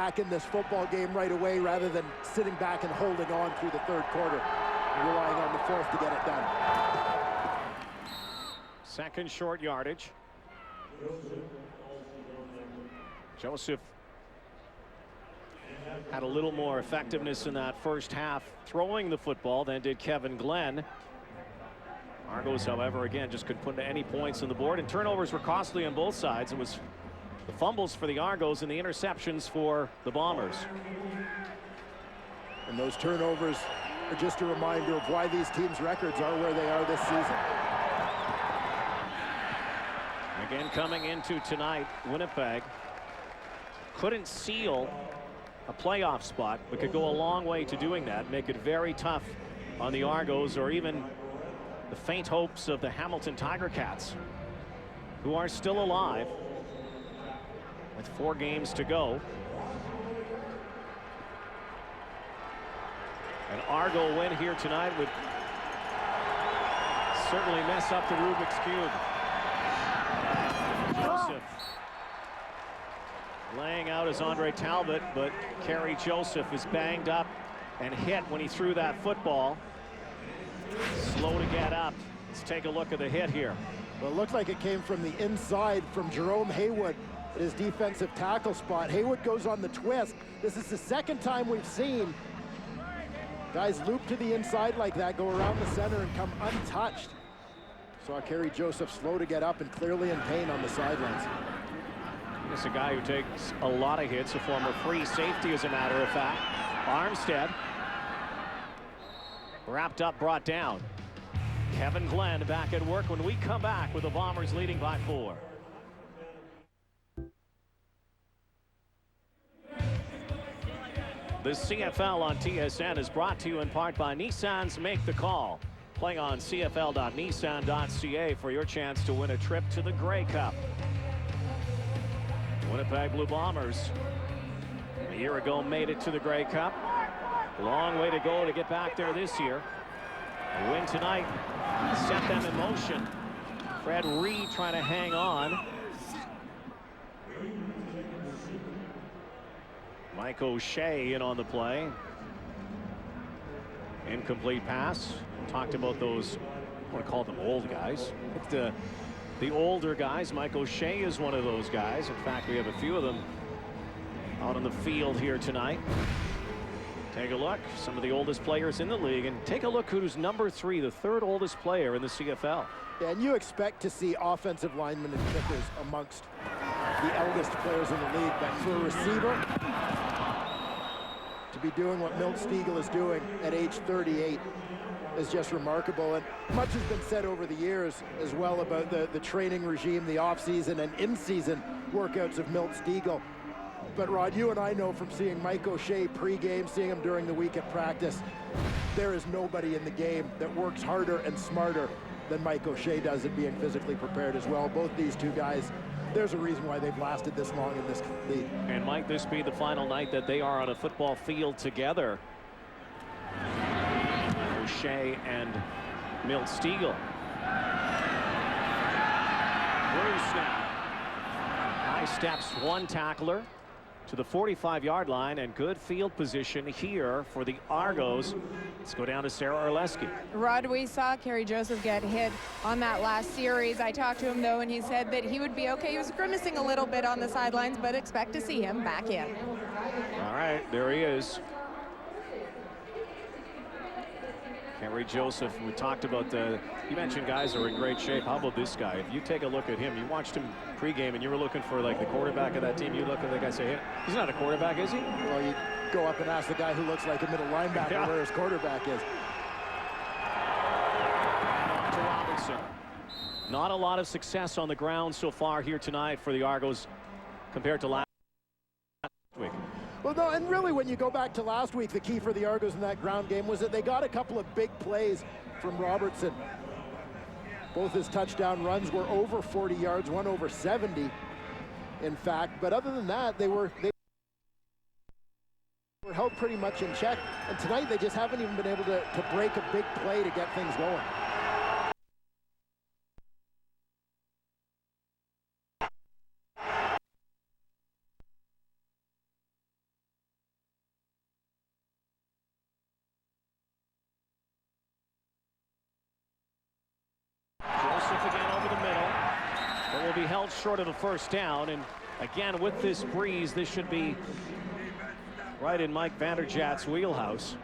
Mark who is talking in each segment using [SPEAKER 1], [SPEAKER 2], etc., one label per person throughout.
[SPEAKER 1] back in this football game right away rather than sitting back and holding on through the third quarter and relying on the fourth to get it done.
[SPEAKER 2] Second short yardage. Joseph had a little more effectiveness in that first half throwing the football than did Kevin Glenn. Argos, however, again, just couldn't put any points on the board, and turnovers were costly on both sides. It was the fumbles for the Argos and the interceptions for the Bombers.
[SPEAKER 1] And those turnovers are just a reminder of why these teams' records are where they are this season.
[SPEAKER 2] Again, coming into tonight, Winnipeg couldn't seal a playoff spot, but could go a long way to doing that, make it very tough on the Argos or even the faint hopes of the Hamilton Tiger Cats, who are still alive with 4 games to go. An Argo win here tonight would certainly mess up the Rubik's Cube. Joseph laying out as Andre Talbot, but Kerry Joseph is banged up and hit when he threw that football. Slow to get up. Let's take a look at the hit here.
[SPEAKER 1] Well, it looked like it came from the inside from Jerome Haywood at his defensive tackle spot. Haywood goes on the twist. This is the second time we've seen guys loop to the inside like that, go around the center and come untouched. Saw Kerry Joseph slow to get up and clearly in pain on the sidelines.
[SPEAKER 2] This is a guy who takes a lot of hits, a former free safety, as a matter of fact. Armstead wrapped up, brought down. Kevin Glenn back at work when we come back with the Bombers leading by 4. The CFL on TSN is brought to you in part by Nissan's Make the Call. Play on cfl.nissan.ca for your chance to win a trip to the Grey Cup. Winnipeg Blue Bombers a year ago made it to the Grey Cup. Long way to go to get back there this year. A win tonight set them in motion. Fred Reed trying to hang on. Mike O'Shea in on the play. Incomplete pass. Talked about those, I want to call them old guys. The older guys. Mike O'Shea is one of those guys. In fact, we have a few of them out on the field here tonight. Take a look, some of the oldest players in the league, and take a look who's number 3, the 3rd oldest player in the CFL.
[SPEAKER 1] Yeah, and you expect to see offensive linemen and kickers amongst the eldest players in the league, but for a receiver to be doing what Milt Stegall is doing at age 38 is just remarkable. And much has been said over the years as well about the training regime, the off-season and in-season workouts of Milt Stegall. But Rod, you and I know from seeing Mike O'Shea pre-game, seeing him during the week at practice, there is nobody in the game that works harder and smarter than Mike O'Shea does at being physically prepared as well. Both these two guys, there's a reason why they've lasted this long in this league. And might this be the final night that they are on a football field together? O'Shea and Milt Stegall. Blue snap. High steps one tackler to the 45-yard line, and good field position here for the Argos. Let's go down to Sarah Orleski.
[SPEAKER 3] Rod, we saw Kerry Joseph get hit on that last series. I talked to him, though, and he said that he would be okay. He was grimacing a little bit on the sidelines, but expect to see him back in.
[SPEAKER 2] All right, there he is. Kerry Joseph, we talked about you mentioned guys are in great shape. How about this guy? If you take a look at him, you watched him pregame and you were looking for like the quarterback of that team. You look at the guy and say, hey, he's not a quarterback, is he?
[SPEAKER 1] Well, you go up and ask the guy who looks like a middle linebacker where his quarterback is.
[SPEAKER 2] On to Robinson. Not a lot of success on the ground so far here tonight for the Argos compared to last week.
[SPEAKER 1] Well, no, and really when you go back to last week, the key for the Argos in that ground game was that they got a couple of big plays from Robertson. Both his touchdown runs were over 40 yards, one over 70, in fact. But other than that, they were held pretty much in check. And tonight, they just haven't even been able to break a big play to get things going.
[SPEAKER 2] held short of the first down, and again with this breeze, this should be right in Mike Vanderjagt's wheelhouse.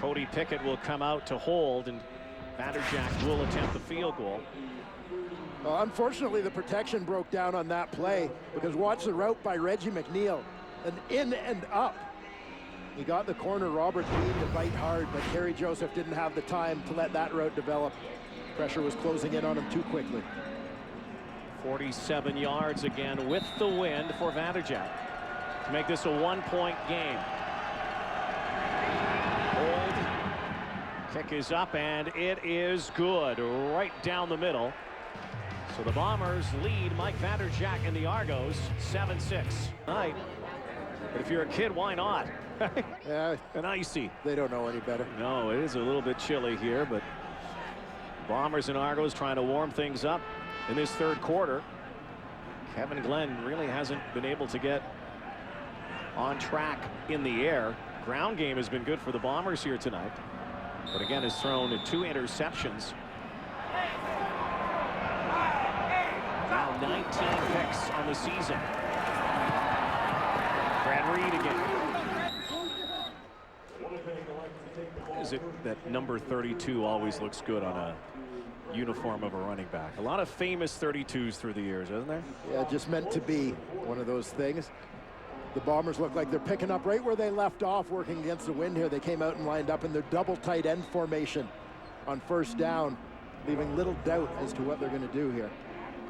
[SPEAKER 2] Cody Pickett will come out to hold, and Vanderjagt will attempt the field goal.
[SPEAKER 1] Unfortunately, the protection broke down on that play, because watch the route by Reggie McNeil, an in and up. He got the corner, Robert Dean, to bite hard, but Kerry Joseph didn't have the time to let that route develop. Pressure was closing in on him too quickly.
[SPEAKER 2] 47 yards again with the wind for Vanderjagt to make this a 1-point game. Hold. Kick is up, and it is good right down the middle. So the Bombers lead Mike Vanderjagt and the Argos 7-6. Right. But if you're a kid, why not?
[SPEAKER 1] Yeah,
[SPEAKER 2] and icy.
[SPEAKER 1] They don't know any better.
[SPEAKER 2] No, it is a little bit chilly here, but Bombers and Argos trying to warm things up in this third quarter. Kevin Glenn really hasn't been able to get on track in the air. Ground game has been good for the Bombers here tonight, but again has thrown 2 interceptions. Now 19 picks on the season. Brad Reed again. Is it that number 32 always looks good on a uniform of a running back? A lot of famous 32s through the years, isn't there?
[SPEAKER 1] Yeah, just meant to be one of those things. The Bombers look like they're picking up right where they left off, working against the wind here. They came out and lined up in their double tight end formation on first down, leaving little doubt as to what they're going to do here.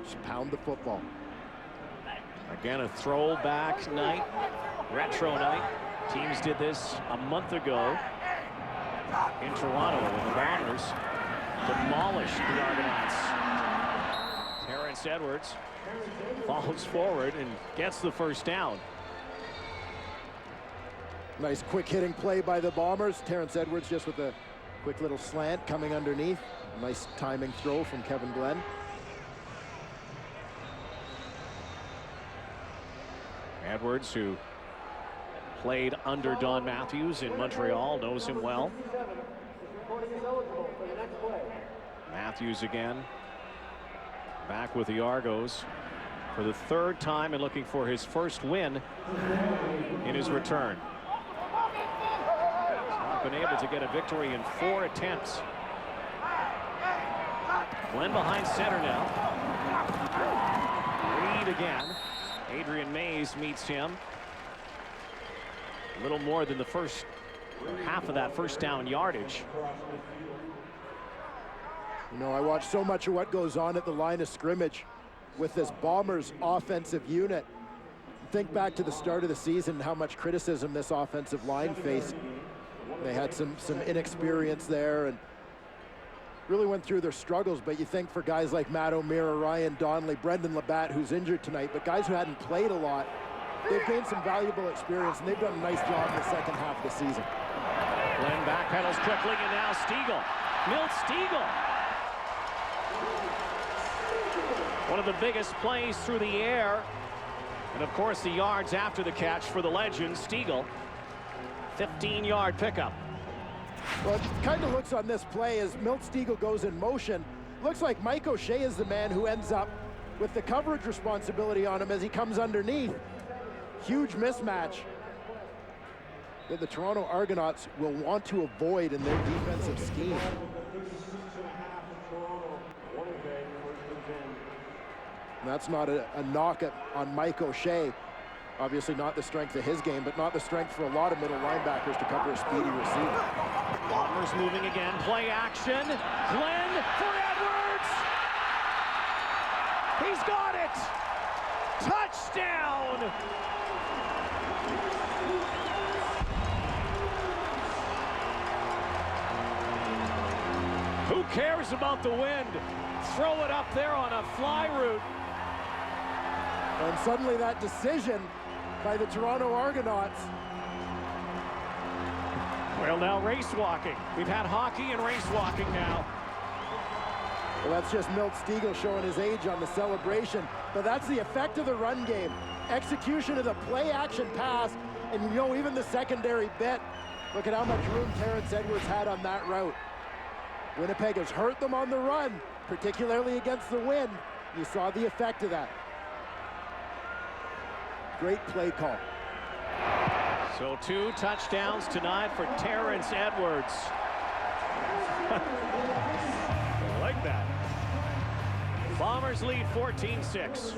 [SPEAKER 1] Just pound the football.
[SPEAKER 2] Again, a throwback night, retro night. Teams did this a month ago in Toronto when the Bombers demolished the Argonauts. Terrence Edwards falls forward and gets the first down.
[SPEAKER 1] Nice quick hitting play by the Bombers. Terrence Edwards just with a quick little slant coming underneath. Nice timing throw from Kevin Glenn.
[SPEAKER 2] Edwards, who played under Don Matthews in Montreal, knows him well. Matthews again back with the Argos for the 3rd time and looking for his first win in his return. He's not been able to get a victory in 4 attempts. Glenn behind center now. Reed again. Adrian Mays meets him. A little more than the first half of that first down yardage.
[SPEAKER 1] You know, I watch so much of what goes on at the line of scrimmage with this Bombers offensive unit. Think back to the start of the season, how much criticism this offensive line faced. They had some inexperience there and really went through their struggles, but you think for guys like Matt O'Meara, Ryan Donnelly, Brendan Labatt, who's injured tonight, but guys who hadn't played a lot, they've gained some valuable experience, and they've done a nice job in the second half of the season.
[SPEAKER 2] Glenn backpedals quickly, and now Stiegel. Milt Stiegel. One of the biggest plays through the air. And of course the yards after the catch for the legend, Stiegel. 15-yard pickup.
[SPEAKER 1] Well, it kind of looks on this play as Milt Stiegel goes in motion. Looks like Mike O'Shea is the man who ends up with the coverage responsibility on him as he comes underneath. Huge mismatch that the Toronto Argonauts will want to avoid in their defensive scheme. And that's not a knock on Mike O'Shea. Obviously not the strength of his game, but not the strength for a lot of middle linebackers to cover a speedy receiver.
[SPEAKER 2] Bombers moving again, play action. Glenn for Edwards. He's got it. Touchdown. Who cares about the wind? Throw it up there on a fly route.
[SPEAKER 1] And suddenly that decision by the Toronto Argonauts.
[SPEAKER 2] Well, now race walking. We've had hockey and race walking now.
[SPEAKER 1] Well, that's just Milt Stiegel showing his age on the celebration. But that's the effect of the run game. Execution of the play action pass. And you know, even the secondary bit. Look at how much room Terrence Edwards had on that route. Winnipeg has hurt them on the run, particularly against the wind. You saw the effect of that. Great play call.
[SPEAKER 2] So 2 touchdowns tonight for Terrence Edwards. I like that. Bombers lead 14-6.